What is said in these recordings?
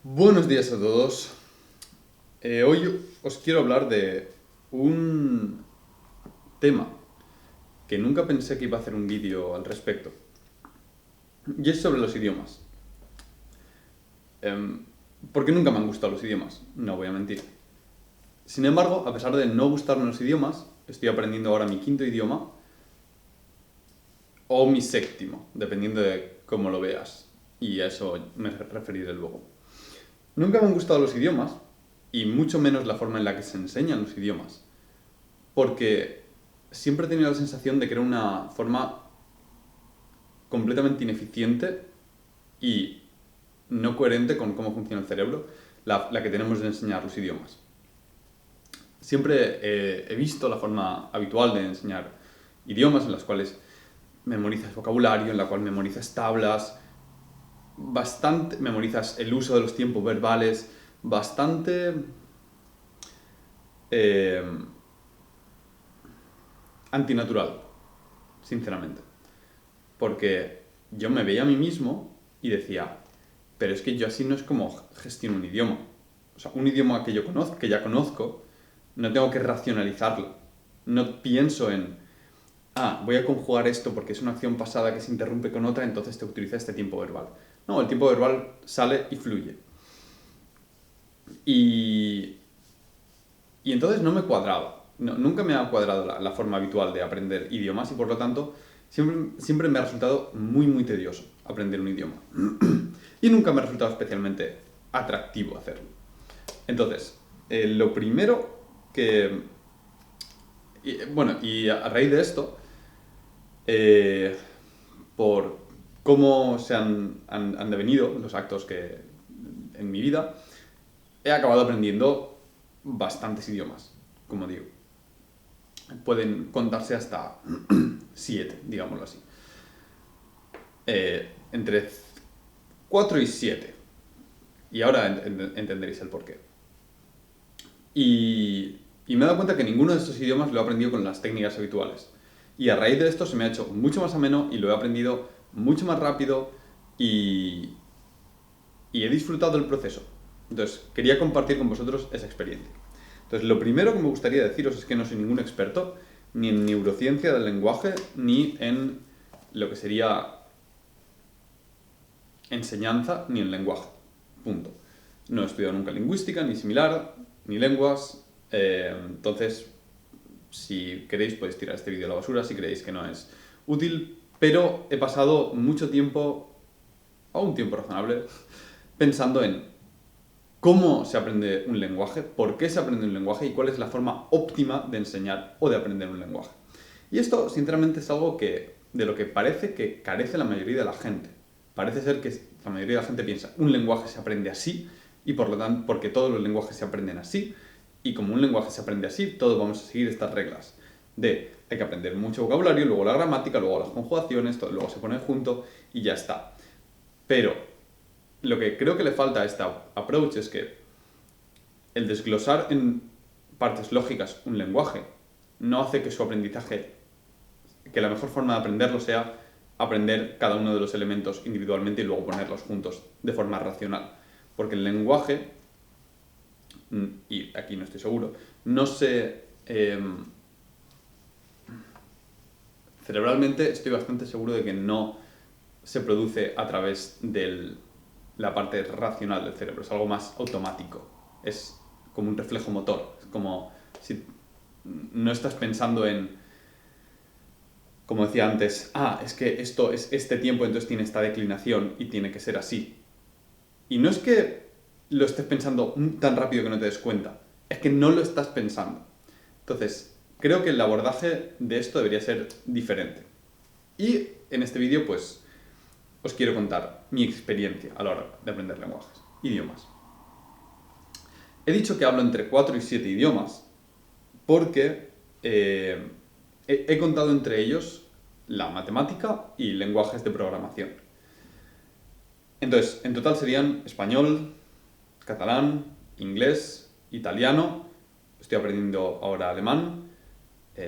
Buenos días a todos. Hoy os quiero hablar de un tema que nunca pensé que iba a hacer un vídeo al respecto. Y es sobre los idiomas. Porque nunca me han gustado los idiomas, no voy a mentir. Sin embargo, a pesar de no gustarme los idiomas, estoy aprendiendo ahora mi quinto idioma o mi séptimo, dependiendo de cómo lo veas. Y a eso me referiré luego. Nunca me han gustado los idiomas, y mucho menos la forma en la que se enseñan los idiomas. Porque siempre he tenido la sensación de que era una forma completamente ineficiente y no coherente con cómo funciona el cerebro, la que tenemos de enseñar los idiomas. Siempre he visto la forma habitual de enseñar idiomas en las cuales memorizas vocabulario, en la cual memorizas tablas, memorizas el uso de los tiempos verbales, bastante eh, antinatural, sinceramente. Porque yo me veía a mí mismo y decía, pero es que yo así no es como gestiono un idioma. O sea, un idioma que yo conozco, que ya conozco, no tengo que racionalizarlo. No pienso en, voy a conjugar esto porque es una acción pasada que se interrumpe con otra, entonces te utiliza este tiempo verbal. No, el tiempo verbal sale y fluye. Y, y entonces no me cuadraba. Nunca me ha cuadrado la forma habitual de aprender idiomas y por lo tanto siempre me ha resultado muy tedioso aprender un idioma. Y nunca me ha resultado especialmente atractivo hacerlo. Entonces, lo primero que... y a raíz de esto, eh, por cómo han devenido los actos que en mi vida, he acabado aprendiendo bastantes idiomas, como digo. Pueden contarse hasta 7, digámoslo así. Entre 4 y 7. Y ahora entenderéis el porqué. Y me he dado cuenta que ninguno de estos idiomas lo he aprendido con las técnicas habituales. Y a raíz de esto se me ha hecho mucho más ameno y lo he aprendido mucho más rápido y, y he disfrutado del proceso. Entonces, quería compartir con vosotros esa experiencia. Entonces, lo primero que me gustaría deciros es que no soy ningún experto ni en neurociencia del lenguaje ni en lo que sería enseñanza ni en lenguaje. Punto. No he estudiado nunca lingüística, ni similar, ni lenguas. Entonces, si queréis, podéis tirar este vídeo a la basura si creéis que no es útil. Pero he pasado mucho tiempo, o un tiempo razonable, pensando en cómo se aprende un lenguaje, por qué se aprende un lenguaje y cuál es la forma óptima de enseñar o de aprender un lenguaje. Y esto, sinceramente, es algo de lo que parece que carece la mayoría de la gente. Parece ser que la mayoría de la gente piensa, un lenguaje se aprende así, y por lo tanto, porque todos los lenguajes se aprenden así, y como un lenguaje se aprende así, todos vamos a seguir estas reglas. Hay que aprender mucho vocabulario, luego la gramática, luego las conjugaciones, luego se ponen junto y ya está. Pero lo que creo que le falta a esta approach es que el desglosar en partes lógicas un lenguaje no hace que su aprendizaje, que la mejor forma de aprenderlo sea aprender cada uno de los elementos individualmente y luego ponerlos juntos de forma racional. Porque el lenguaje, y aquí no estoy seguro, no se... cerebralmente estoy bastante seguro de que no se produce a través de la parte racional del cerebro, es algo más automático, es como un reflejo motor, es como si no estás pensando en, como decía antes, es que esto es este tiempo, entonces tiene esta declinación y tiene que ser así. Y no es que lo estés pensando tan rápido que no te des cuenta, es que no lo estás pensando. Entonces, creo que el abordaje de esto debería ser diferente. Y en este vídeo, pues, os quiero contar mi experiencia a la hora de aprender lenguajes, idiomas. He dicho que hablo entre 4 y 7 idiomas porque he contado entre ellos la matemática y lenguajes de programación. Entonces, en total serían español, catalán, inglés, italiano, estoy aprendiendo ahora alemán,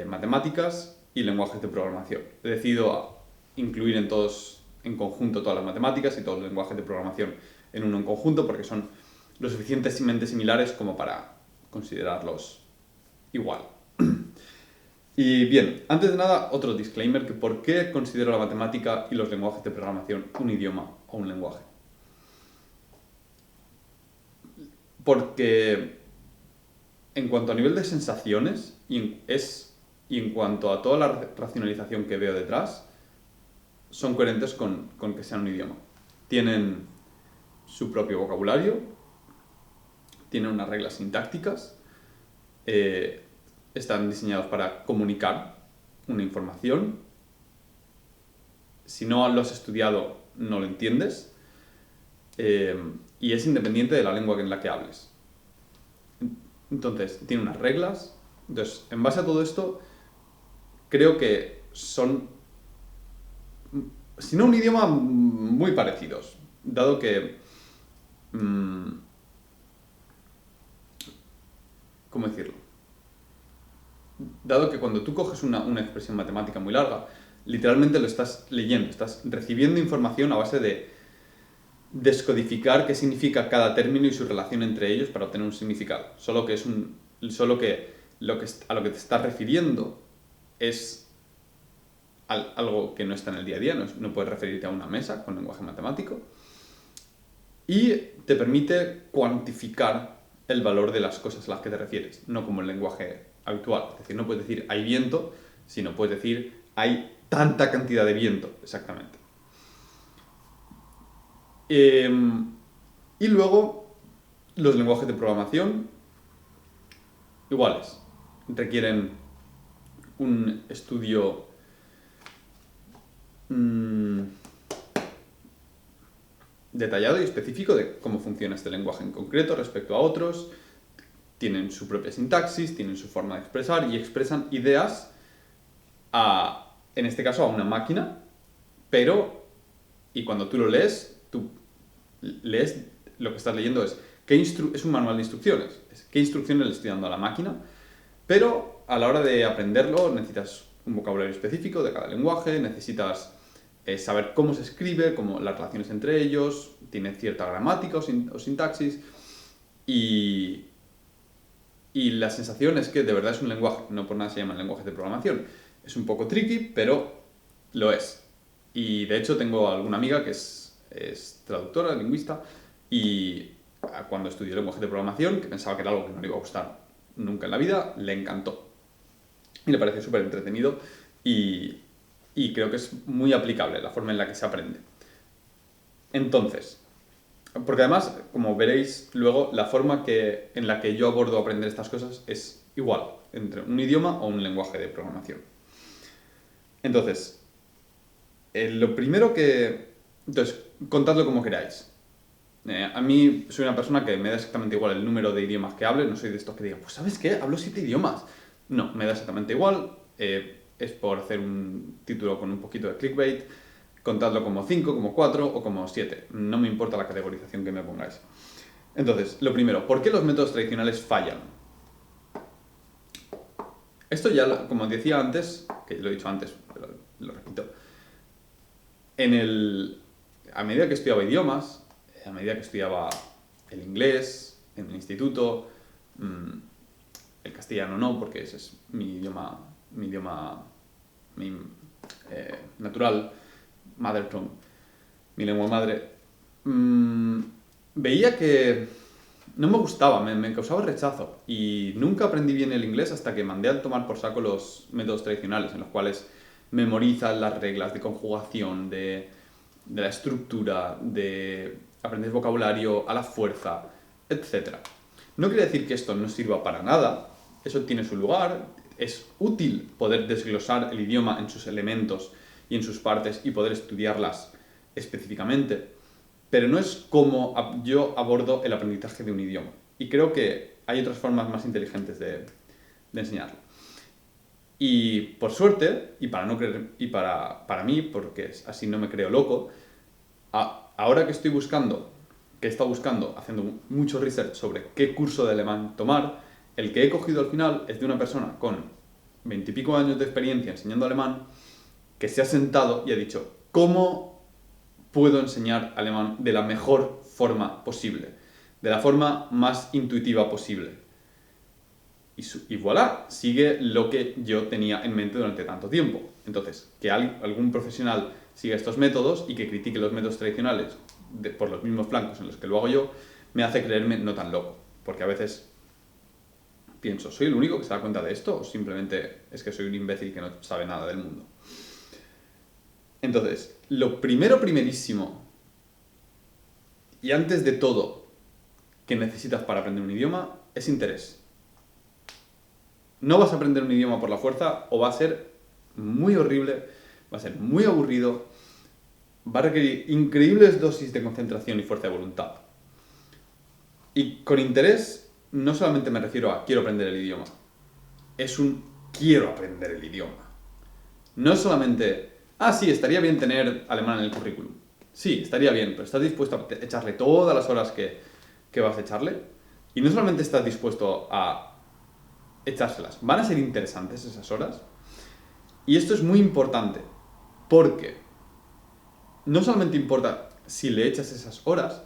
matemáticas y lenguajes de programación. He decidido incluir en todos en conjunto todas las matemáticas y todos los lenguajes de programación en uno en conjunto, porque son lo suficientemente similares como para considerarlos igual. Y bien, antes de nada, otro disclaimer, que por qué considero la matemática y los lenguajes de programación un idioma o un lenguaje. Porque en cuanto a nivel de sensaciones y en cuanto a toda la racionalización que veo detrás, son coherentes con que sean un idioma. Tienen su propio vocabulario, tienen unas reglas sintácticas, están diseñados para comunicar una información. Si no lo has estudiado, no lo entiendes. Y es independiente de la lengua en la que hables. Entonces, tiene unas reglas. Entonces, en base a todo esto, creo que son, si no un idioma, muy parecidos. Dado que... ¿cómo decirlo? Dado que cuando tú coges una expresión matemática muy larga, literalmente lo estás leyendo, estás recibiendo información a base de descodificar qué significa cada término y su relación entre ellos para obtener un significado. Solo que a lo que te estás refiriendo es algo que no está en el día a día, no puedes referirte a una mesa con lenguaje matemático, y te permite cuantificar el valor de las cosas a las que te refieres, no como el lenguaje habitual. Es decir, no puedes decir hay viento, sino puedes decir hay tanta cantidad de viento, exactamente. Y luego, los lenguajes de programación, iguales, requieren un estudio detallado y específico de cómo funciona este lenguaje en concreto respecto a otros. Tienen su propia sintaxis, tienen su forma de expresar y expresan ideas en este caso a una máquina, y cuando tú lo lees, lo que estás leyendo es un manual de instrucciones, qué instrucciones le estoy dando a la máquina, pero a la hora de aprenderlo necesitas un vocabulario específico de cada lenguaje, necesitas saber cómo se escribe, las relaciones entre ellos, tiene cierta gramática o sintaxis, y la sensación es que de verdad es un lenguaje, no por nada se llaman lenguajes de programación. Es un poco tricky, pero lo es. Y de hecho tengo alguna amiga que es traductora, lingüista, y cuando estudió lenguaje de programación, que pensaba que era algo que no le iba a gustar nunca en la vida, le encantó. Y le parece súper entretenido y creo que es muy aplicable la forma en la que se aprende. Entonces, porque además, como veréis luego, la forma en la que yo abordo aprender estas cosas es igual entre un idioma o un lenguaje de programación. Entonces, lo primero entonces, contadlo como queráis. A mí soy una persona que me da exactamente igual el número de idiomas que hable, no soy de estos que digan, pues ¿sabes qué? Hablo 7 idiomas. No, me da exactamente igual, es por hacer un título con un poquito de clickbait. Contadlo como 5, como 4 o como 7. No me importa la categorización que me pongáis. Entonces, lo primero, ¿por qué los métodos tradicionales fallan? Esto ya, como decía antes, que lo he dicho antes, pero lo repito, a medida que estudiaba idiomas, a medida que estudiaba el inglés en el instituto, el castellano no, porque ese es mi idioma natural, mother tongue, mi lengua madre, veía que no me gustaba, me causaba rechazo, y nunca aprendí bien el inglés hasta que mandé a tomar por saco los métodos tradicionales, en los cuales memorizas las reglas de conjugación, de la estructura, de aprender vocabulario a la fuerza, etc. No quiere decir que esto no sirva para nada, eso tiene su lugar, es útil poder desglosar el idioma en sus elementos y en sus partes y poder estudiarlas específicamente, pero no es como yo abordo el aprendizaje de un idioma. Y creo que hay otras formas más inteligentes de enseñarlo. Y por suerte, y para no creer, y para mí, porque así no me creo loco, ahora que he estado buscando, haciendo mucho research sobre qué curso de alemán tomar, el que he cogido al final es de una persona con 20 y pico años de experiencia enseñando alemán, que se ha sentado y ha dicho, ¿cómo puedo enseñar alemán de la mejor forma posible, de la forma más intuitiva posible. Y voilà, sigue lo que yo tenía en mente durante tanto tiempo. Entonces, que algún profesional siga estos métodos y que critique los métodos tradicionales por los mismos flancos en los que lo hago yo, me hace creerme no tan loco. Porque a veces pienso, ¿soy el único que se da cuenta de esto? ¿O simplemente es que soy un imbécil que no sabe nada del mundo? Entonces, lo primerísimo, y antes de todo, que necesitas para aprender un idioma, es interés. No vas a aprender un idioma por la fuerza o va a ser muy horrible, va a ser muy aburrido, va a requerir increíbles dosis de concentración y fuerza de voluntad. Y con interés no solamente me refiero a quiero aprender el idioma, es un quiero aprender el idioma. No es solamente, sí, estaría bien tener alemán en el currículum. Sí, estaría bien, pero ¿estás dispuesto a echarle todas las horas que vas a echarle? Y no solamente estás dispuesto a echárselas, ¿van a ser interesantes esas horas? Y esto es muy importante, porque no solamente importa si le echas esas horas,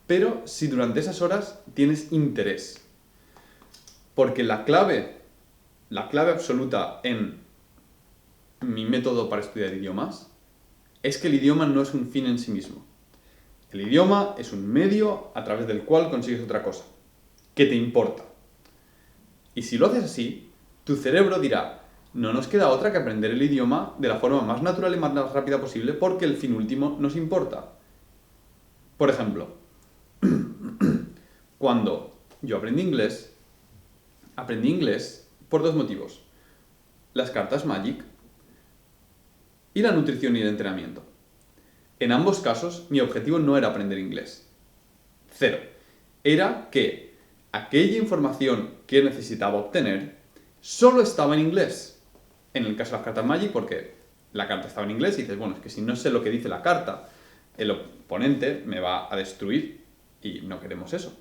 pero si durante esas horas tienes interés. Porque la clave absoluta en mi método para estudiar idiomas es que el idioma no es un fin en sí mismo. El idioma es un medio a través del cual consigues otra cosa, que te importa. Y si lo haces así, tu cerebro dirá, no nos queda otra que aprender el idioma de la forma más natural y más rápida posible porque el fin último nos importa. Por ejemplo, cuando yo aprendí inglés por dos motivos. Las cartas Magic y la nutrición y el entrenamiento. En ambos casos, mi objetivo no era aprender inglés. Cero. Era que aquella información que necesitaba obtener solo estaba en inglés. En el caso de las cartas Magic, porque la carta estaba en inglés y dices, bueno, es que si no sé lo que dice la carta, el oponente me va a destruir y no queremos eso.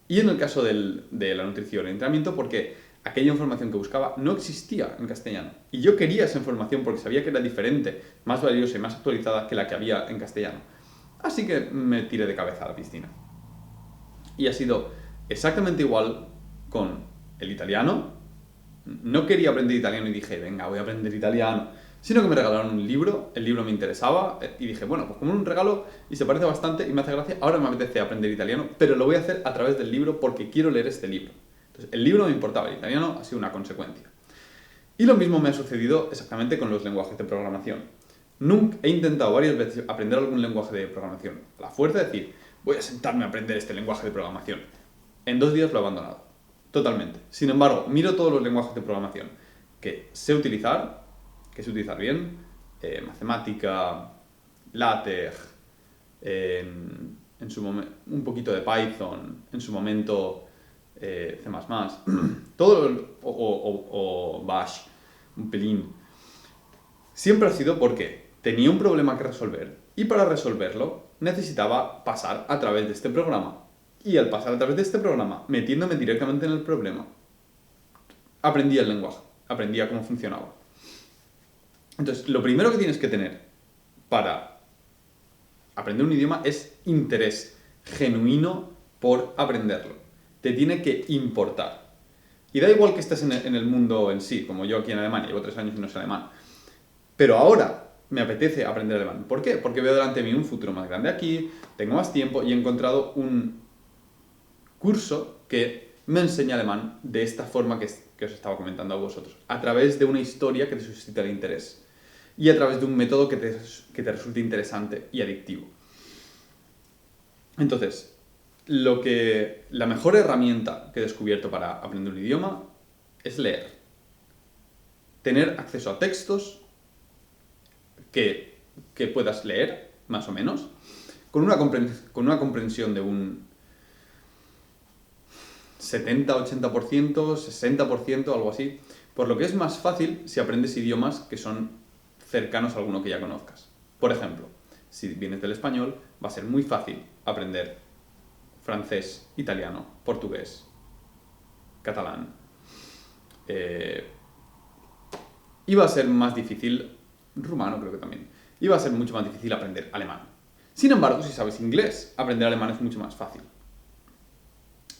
Y en el caso de la nutrición y el entrenamiento, porque aquella información que buscaba no existía en castellano. Y yo quería esa información porque sabía que era diferente, más valiosa y más actualizada que la que había en castellano. Así que me tiré de cabeza a la piscina. Y ha sido exactamente igual con el italiano. No quería aprender italiano y dije, venga, voy a aprender italiano. Sino que me regalaron un libro, el libro me interesaba y dije, bueno, pues como un regalo y se parece bastante y me hace gracia, ahora me apetece aprender italiano, pero lo voy a hacer a través del libro porque quiero leer este libro. Entonces, el libro me importaba, el italiano ha sido una consecuencia. Y lo mismo me ha sucedido exactamente con los lenguajes de programación. Nunca he intentado varias veces aprender algún lenguaje de programación. A la fuerza de decir, voy a sentarme a aprender este lenguaje de programación. En 2 días lo he abandonado. Totalmente. Sin embargo, miro todos los lenguajes de programación que sé utilizar bien, matemática, LaTeX, en su momento un poquito de Python, en su momento C++, todo o Bash, un pelín. Siempre ha sido porque tenía un problema que resolver y para resolverlo necesitaba pasar a través de este programa. Y al pasar a través de este programa, metiéndome directamente en el problema, aprendí el lenguaje, aprendí a cómo funcionaba. Entonces, lo primero que tienes que tener para aprender un idioma es interés genuino por aprenderlo. Te tiene que importar. Y da igual que estés en el mundo en sí, como yo aquí en Alemania, llevo 3 años y no sé alemán. Pero ahora me apetece aprender alemán. ¿Por qué? Porque veo delante de mí un futuro más grande aquí, tengo más tiempo y he encontrado un curso que me enseña alemán de esta forma que os estaba comentando a vosotros, a través de una historia que te suscita el interés y a través de un método que te resulte interesante y adictivo. Entonces, la mejor herramienta que he descubierto para aprender un idioma es leer. Tener acceso a textos que puedas leer, más o menos, con una comprensión de un 70-80%, 60%, algo así, por lo que es más fácil si aprendes idiomas que son cercanos a alguno que ya conozcas. Por ejemplo, si vienes del español, va a ser muy fácil aprender francés, italiano, portugués, catalán. Y va a ser más difícil, rumano creo que también, y va a ser mucho más difícil aprender alemán. Sin embargo, si sabes inglés, aprender alemán es mucho más fácil.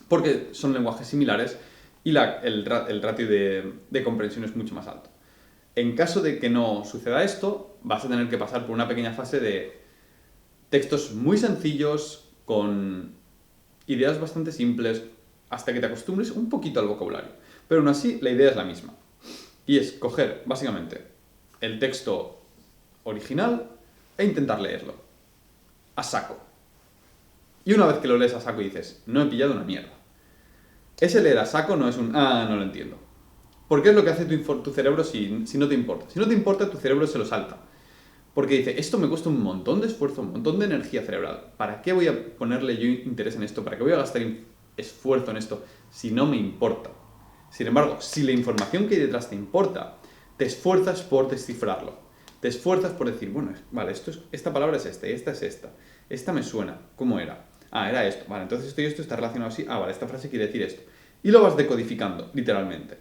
Porque son lenguajes similares y el ratio de comprensión es mucho más alto. En caso de que no suceda esto, vas a tener que pasar por una pequeña fase de textos muy sencillos, con ideas bastante simples, hasta que te acostumbres un poquito al vocabulario. Pero aún así, la idea es la misma. Y es coger, básicamente, el texto original e intentar leerlo. A saco. Y una vez que lo lees a saco y dices, no he pillado una mierda. Ese leer a saco no es un, no lo entiendo. Porque es lo que hace tu cerebro si no te importa. Si no te importa, tu cerebro se lo salta. Porque dice, esto me cuesta un montón de esfuerzo, un montón de energía cerebral. ¿Para qué voy a ponerle yo interés en esto? ¿Para qué voy a gastar esfuerzo en esto si no me importa? Sin embargo, si la información que hay detrás te importa, te esfuerzas por descifrarlo. Te esfuerzas por decir, bueno, vale, esta palabra es esta y esta es esta. Esta me suena. ¿Cómo era? Era esto. Vale, entonces esto y esto está relacionado así. Vale, esta frase quiere decir esto. Y lo vas decodificando, literalmente.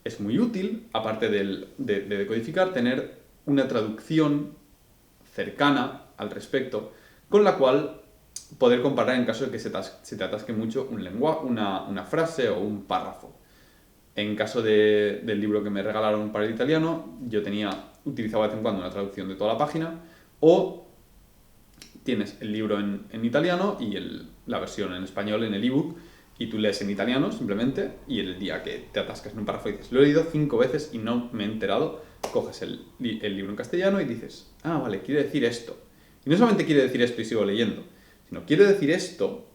Es muy útil, aparte de decodificar, tener una traducción cercana al respecto, con la cual poder comparar en caso de que se te atasque mucho una frase o un párrafo. En caso del libro que me regalaron para el italiano, yo utilizaba de vez en cuando una traducción de toda la página, o tienes el libro en italiano y la versión en español en el ebook, y tú lees en italiano simplemente, y el día que te atascas en un párrafo y dices, lo he leído 5 veces y no me he enterado, coges el libro en castellano y dices, vale, quiere decir esto. Y no solamente quiere decir esto y sigo leyendo, sino quiere decir esto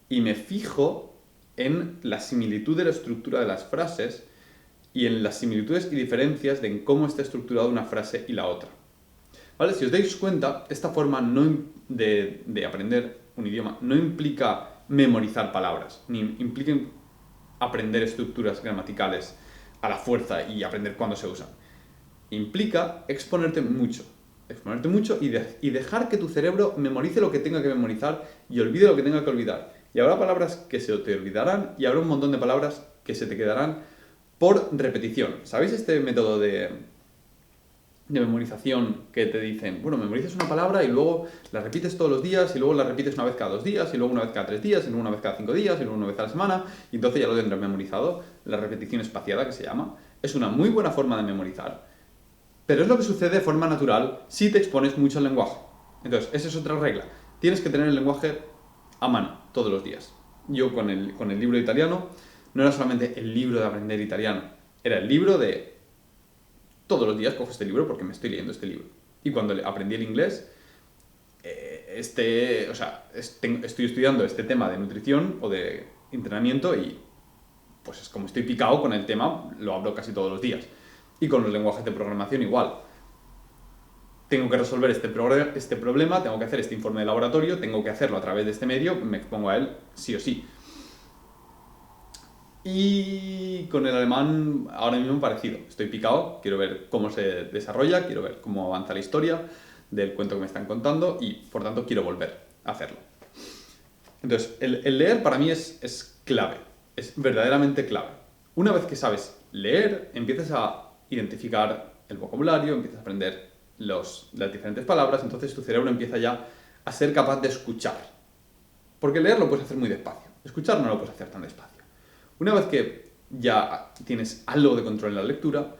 y me fijo en la similitud de la estructura de las frases y en las similitudes y diferencias de en cómo está estructurada una frase y la otra. ¿Vale? Si os dais cuenta, esta forma de aprender un idioma no implica memorizar palabras, ni implica aprender estructuras gramaticales a la fuerza y aprender cuándo se usan. Implica exponerte mucho y dejar que tu cerebro memorice lo que tenga que memorizar y olvide lo que tenga que olvidar. Y habrá palabras que se te olvidarán y habrá un montón de palabras que se te quedarán por repetición. ¿Sabéis este método de memorización que te dicen, bueno, memorizas una palabra y luego la repites todos los días y luego la repites una vez cada 2 días y luego una vez cada 3 días y luego una vez cada 5 días y luego una vez a la semana y entonces ya lo tendrás memorizado? La repetición espaciada, que se llama, es una muy buena forma de memorizar, pero es lo que sucede de forma natural si te expones mucho al lenguaje. Entonces, esa es otra regla. Tienes que tener el lenguaje a mano todos los días. Yo con el libro de italiano no era solamente el libro de aprender italiano, era el libro de todos los días cojo este libro porque me estoy leyendo este libro. Y cuando aprendí el inglés, estoy estudiando este tema de nutrición o de entrenamiento y pues es como estoy picado con el tema, lo hablo casi todos los días. Y con los lenguajes de programación igual. Tengo que resolver este problema, tengo que hacer este informe de laboratorio, tengo que hacerlo a través de este medio, me expongo a él sí o sí. Y con el alemán ahora mismo parecido. Estoy picado, quiero ver cómo se desarrolla, quiero ver cómo avanza la historia del cuento que me están contando y por tanto quiero volver a hacerlo. Entonces, el leer para mí es clave, es verdaderamente clave. Una vez que sabes leer, empiezas a identificar el vocabulario, empiezas a aprender las diferentes palabras, entonces tu cerebro empieza ya a ser capaz de escuchar. Porque leer lo puedes hacer muy despacio, escuchar no lo puedes hacer tan despacio. Una vez que ya tienes algo de control en la lectura,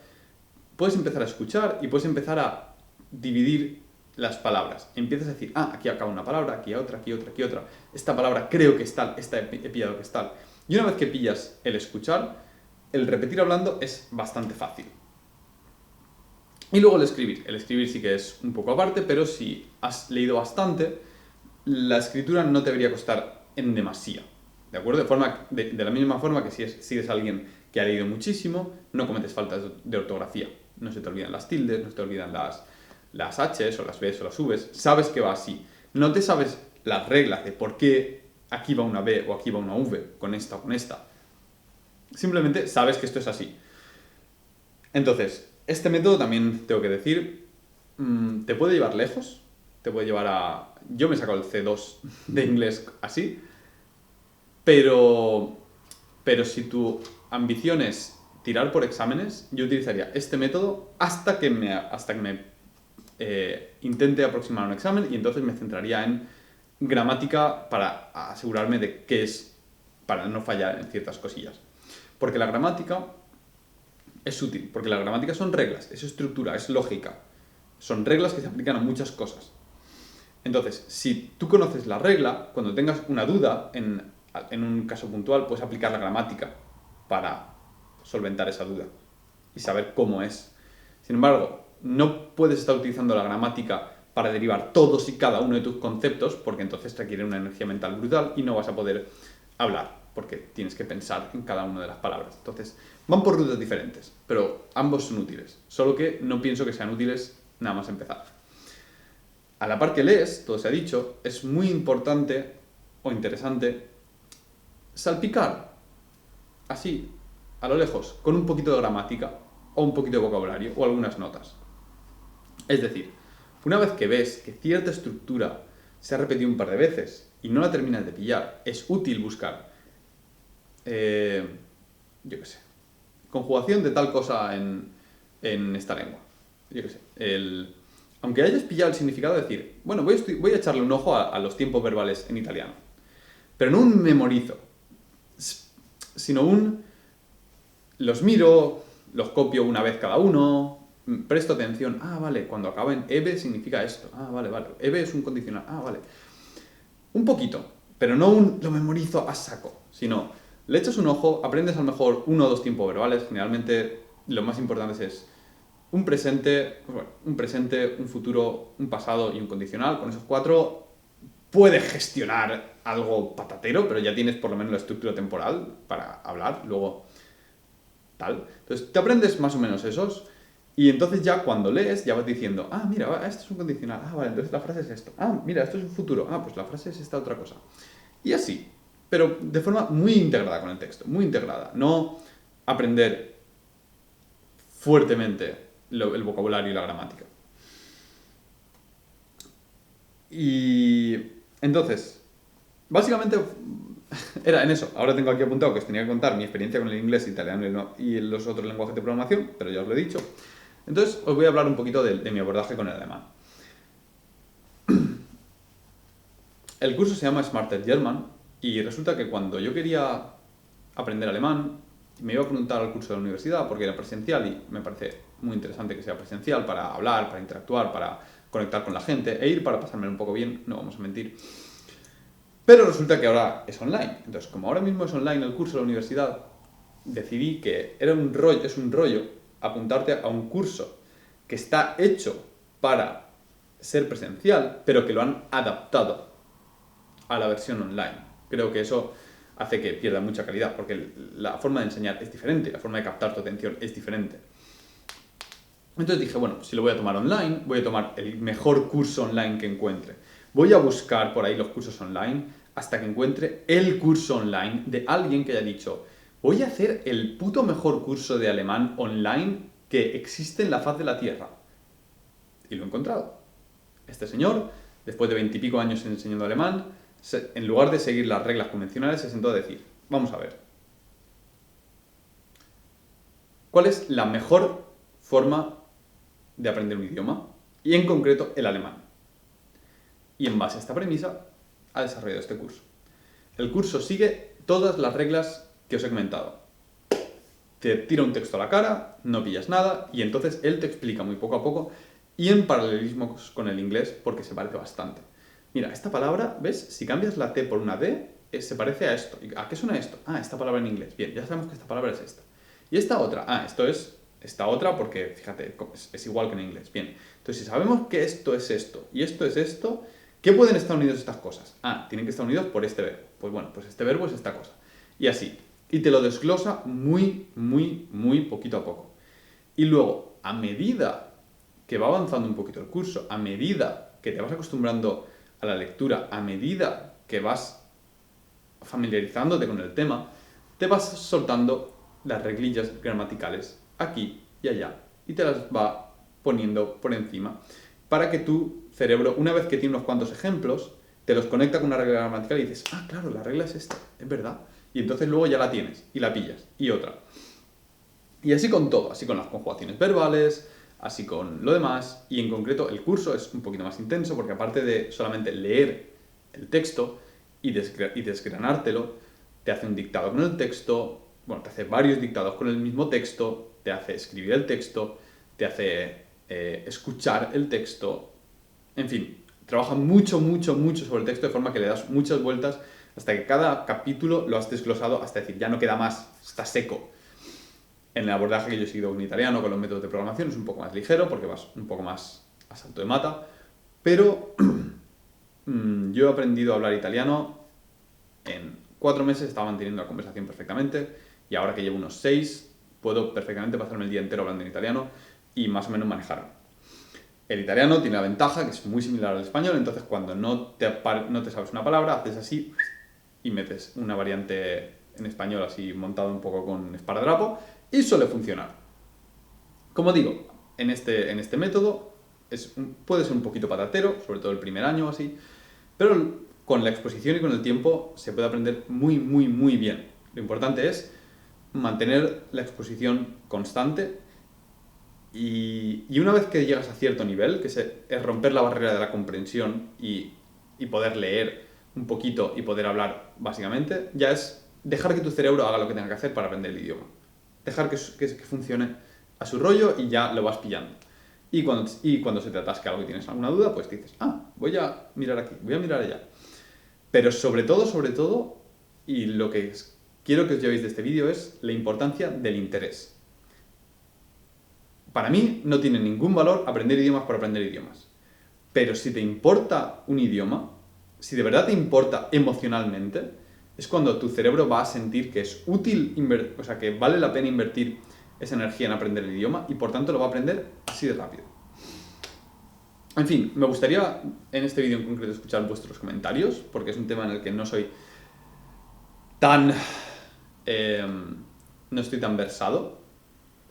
puedes empezar a escuchar y puedes empezar a dividir las palabras. Empiezas a decir, aquí acaba una palabra, aquí otra, aquí otra, aquí otra. Esta palabra creo que es tal, esta he pillado que es tal. Y una vez que pillas el escuchar, el repetir hablando es bastante fácil. Y luego el escribir. El escribir sí que es un poco aparte, pero si has leído bastante, la escritura no te debería costar en demasía. ¿De acuerdo? De la misma forma que si eres alguien que ha leído muchísimo, no cometes faltas de ortografía. No se te olvidan las tildes, no se te olvidan las H's o las B's o las V's. Sabes que va así. No te sabes las reglas de por qué aquí va una B o aquí va una V con esta o con esta. Simplemente sabes que esto es así. Entonces, este método también tengo que decir, te puede llevar lejos, te puede llevar a... Yo me he sacado el C2 de inglés así, pero si tu ambición es tirar por exámenes, yo utilizaría este método hasta que me intente aproximar un examen y entonces me centraría en gramática para asegurarme de qué es, para no fallar en ciertas cosillas. Porque la gramática es útil, porque la gramática son reglas, es estructura, es lógica. Son reglas que se aplican a muchas cosas. Entonces, si tú conoces la regla, cuando tengas una duda en un caso puntual, puedes aplicar la gramática para solventar esa duda y saber cómo es. Sin embargo, no puedes estar utilizando la gramática para derivar todos y cada uno de tus conceptos, porque entonces requiere una energía mental brutal y no vas a poder hablar, porque tienes que pensar en cada una de las palabras. Entonces, van por rutas diferentes, pero ambos son útiles. Solo que no pienso que sean útiles nada más empezar. A la par que lees, todo se ha dicho, es muy importante o interesante salpicar, así, a lo lejos, con un poquito de gramática o un poquito de vocabulario o algunas notas. Es decir, una vez que ves que cierta estructura se ha repetido un par de veces y no la terminas de pillar, es útil buscar, yo qué sé, conjugación de tal cosa en esta lengua. Yo qué sé, aunque hayas pillado el significado, decir, bueno, voy a echarle un ojo a los tiempos verbales en italiano. Pero no un memorizo, sino los miro, los copio una vez cada uno, presto atención, vale, cuando acaba en eve significa esto, vale, eve es un condicional, vale. Un poquito, pero no lo memorizo a saco, sino le echas un ojo, aprendes a lo mejor 1 o 2 tiempos verbales, generalmente lo más importante es un presente, un futuro, un pasado y un condicional. Con esos 4 puedes gestionar algo patatero, pero ya tienes por lo menos la estructura temporal para hablar, luego tal. Entonces te aprendes más o menos esos y entonces ya cuando lees ya vas diciendo, mira, esto es un condicional, vale, entonces la frase es esto, mira, esto es un futuro, pues la frase es esta otra cosa. Y así, pero de forma muy integrada con el texto, muy integrada, no aprender fuertemente el vocabulario y la gramática. Y entonces, básicamente era en eso. Ahora tengo aquí apuntado que os tenía que contar mi experiencia con el inglés, italiano y los otros lenguajes de programación, pero ya os lo he dicho. Entonces os voy a hablar un poquito de mi abordaje con el alemán. El curso se llama Smarter German y resulta que cuando yo quería aprender alemán, me iba a apuntar al curso de la universidad porque era presencial y me parece muy interesante que sea presencial para hablar, para interactuar, para conectar con la gente e ir para pasarme un poco bien, no vamos a mentir. Pero resulta que ahora es online. Entonces, como ahora mismo es online el curso de la universidad, decidí que es un rollo apuntarte a un curso que está hecho para ser presencial, pero que lo han adaptado a la versión online. Creo que eso hace que pierda mucha calidad, porque la forma de enseñar es diferente, la forma de captar tu atención es diferente. Entonces dije, bueno, si lo voy a tomar online, voy a tomar el mejor curso online que encuentre. Voy a buscar por ahí los cursos online hasta que encuentre el curso online de alguien que haya dicho, voy a hacer el puto mejor curso de alemán online que existe en la faz de la Tierra. Y lo he encontrado. Este señor, después de 20 y pico años enseñando alemán, en lugar de seguir las reglas convencionales, se sentó a decir, vamos a ver, ¿cuál es la mejor forma de aprender un idioma? Y en concreto, el alemán. Y en base a esta premisa, ha desarrollado este curso. El curso sigue todas las reglas que os he comentado. Te tira un texto a la cara, no pillas nada, y entonces él te explica muy poco a poco, y en paralelismo con el inglés, porque se parece bastante. Mira, esta palabra, ¿ves? Si cambias la T por una D, se parece a esto. ¿A qué suena esto? Esta palabra en inglés. Bien, ya sabemos que esta palabra es esta. Y esta otra, esto es esta otra porque, fíjate, es igual que en inglés. Bien, entonces si sabemos que esto es esto y esto es esto, ¿qué pueden estar unidos estas cosas? Tienen que estar unidos por este verbo. Pues bueno, pues este verbo es esta cosa. Y así. Y te lo desglosa muy, muy, muy poquito a poco. Y luego, a medida que va avanzando un poquito el curso, a medida que te vas acostumbrando a la lectura, a medida que vas familiarizándote con el tema, te vas soltando las reglillas gramaticales aquí y allá y te las va poniendo por encima para que tu cerebro, una vez que tiene unos cuantos ejemplos, te los conecta con una regla gramatical y dices, claro, la regla es esta, es verdad. Y entonces luego ya la tienes y la pillas y otra. Y así con todo, así con las conjugaciones verbales, así con lo demás, y en concreto el curso es un poquito más intenso porque aparte de solamente leer el texto y desgranártelo, te hace un dictado con el texto, bueno, te hace varios dictados con el mismo texto, te hace escribir el texto, te hace escuchar el texto, en fin, trabaja mucho sobre el texto de forma que le das muchas vueltas hasta que cada capítulo lo has desglosado hasta decir, ya no queda más, está seco. En el abordaje que yo he seguido con italiano, con los métodos de programación, es un poco más ligero porque vas un poco más a salto de mata, pero yo he aprendido a hablar italiano en 4 meses, estaba manteniendo la conversación perfectamente y ahora que llevo unos 6, puedo perfectamente pasarme el día entero hablando en italiano y más o menos manejarme. El italiano tiene la ventaja que es muy similar al español, entonces cuando no te sabes una palabra, haces así y metes una variante en español así montado un poco con esparadrapo y suele funcionar. Como digo, en este método puede ser un poquito patatero, sobre todo el primer año o así, pero con la exposición y con el tiempo se puede aprender muy bien. Lo importante es mantener la exposición constante y una vez que llegas a cierto nivel, que es romper la barrera de la comprensión y poder leer un poquito y poder hablar básicamente, ya es dejar que tu cerebro haga lo que tenga que hacer para aprender el idioma. Dejar que funcione a su rollo y ya lo vas pillando. Y cuando se te atasque algo y tienes alguna duda, pues dices, voy a mirar aquí, voy a mirar allá. Pero sobre todo, y lo que quiero que os llevéis de este vídeo es la importancia del interés. Para mí no tiene ningún valor aprender idiomas por aprender idiomas. Pero si te importa un idioma, si de verdad te importa emocionalmente, es cuando tu cerebro va a sentir que es útil, o sea, que vale la pena invertir esa energía en aprender el idioma y por tanto lo va a aprender así de rápido. En fin, me gustaría en este vídeo en concreto escuchar vuestros comentarios, porque es un tema en el que no soy tan... no estoy tan versado.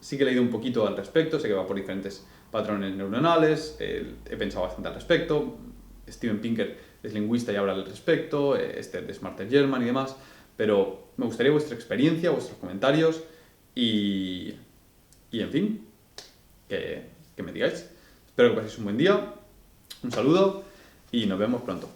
Sí que he leído un poquito al respecto, sé que va por diferentes patrones neuronales, he pensado bastante al respecto. Steven Pinker es lingüista y habla al respecto, de Smarter German y demás, pero me gustaría vuestra experiencia, vuestros comentarios y en fin, que me digáis. Espero que paséis un buen día, un saludo y nos vemos pronto.